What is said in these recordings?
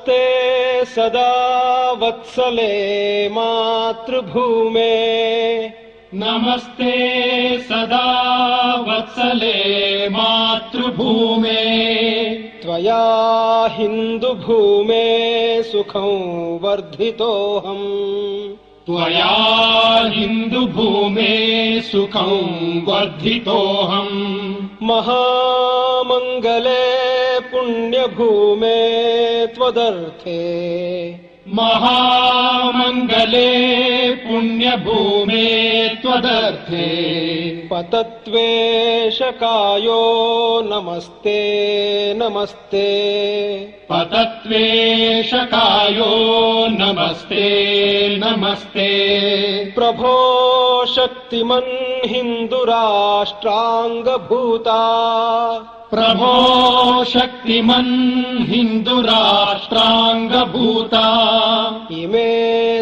नमस्ते सदा वत्सले मातृभूमे नमस्ते सदा वत्सले मातृभूमे त्वया हिन्दुभूमे सुखं वर्धितोऽहम् त्वया हिन्दुभूमे सुखं वर्धितोऽहम् महामङ्गले पुण्यभूमे त्वदर्थे महामङ्गले पुण्यभूमे त्वदर्थे पतत्वेशकायो नमस्ते नमस्ते पतत्वेशकायो नमस्ते नमस्ते प्रभो शक्तिमन् हिन्दुराष्ट्राङ्गभूता प्रभो शक्तिमन् हिन्दुराष्ट्राङ्गभूता इमे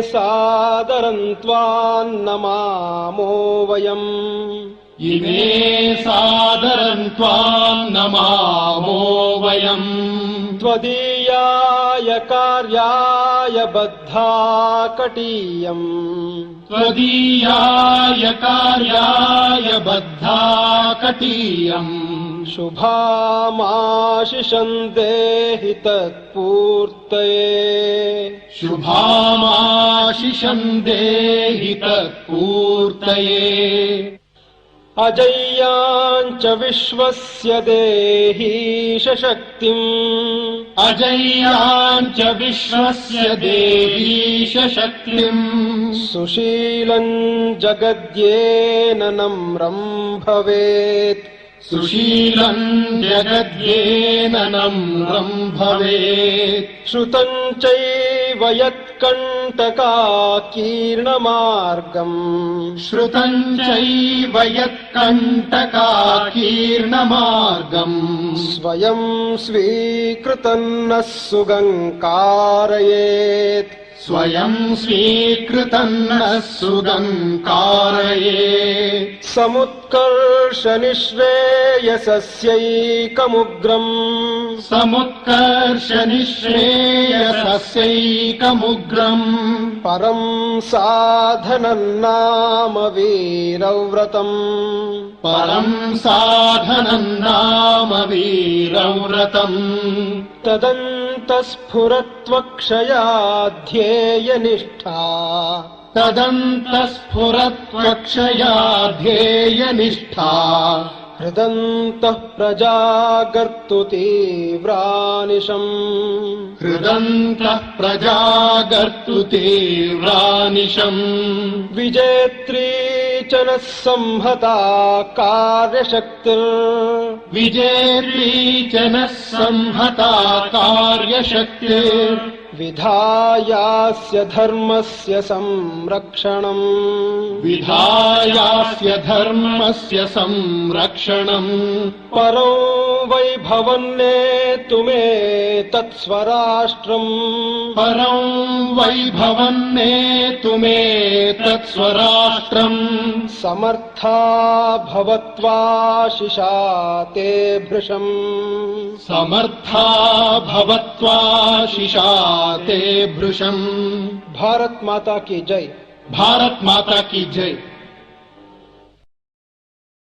सादरं त्वां नमामो वयम् इमे सादरं त्वां नमामो वयम् त्वदीयाय कार्याय बद्धा कटीयम् त्वदीयाय कार्याय बद्धा कटीयम् शुभामाशिषं देहि तत्पूर्तये शुभामाशिषं देहि तत्पूर्तये अजय्याञ्च विश्वस्य देहीश शक्तिम् अजय्याञ्च विश्वस्य देहीश शक्तिम् सुशीलम् जगद्येन नम्रम् भवेत् सुशीलम् जगद्येन नम्रम् भवेत् श्रुतम् चैव यत्कण्टकाकीर्णमार्गम् श्रुतम् चैव यत्कण्टकाकीर्णमार्गम् स्वयं स्वीकृतं नः सुगङ्कारयेत् स्वयं स्वीकृतं नः सुगङ्कारयेत् समुत्कर्ष निःश्रेयसस्यैकमुग्रम् समुत्कर्ष निःश्रेयसस्यैकमुग्रम् परं साधनं नाम वीरव्रतम् परं साधनं नाम वीरव्रतम् तदन्तस्फुरत्वक्षयाध्येयनिष्ठा तदन्तस्फुरत्वक्षया ध्येयनिष्ठा हृदन्तः प्रजागर्तु तीव्रानिशम् हृदन्तः प्रजागर्तु तीव्रानिशम् विजेत्री च नः संहता कार्यशक्तिर् विजेत्री च नः संहता कार्यशक्तिर् विधायास्य धर्मस्य संरक्षणम् विधायास्य धर्मस्य संरक्षणम् परो वैभवन्नेतुमे तत्स्वराष्ट्रम् परं वैभवन्नेतुमे तत्स्वराष्ट्रम् समर्था भवत्वाशिषा ते भृशम् समर्था भवत्वाशिषा ते भृशम् भारत माता की जय। भारत माता की जय।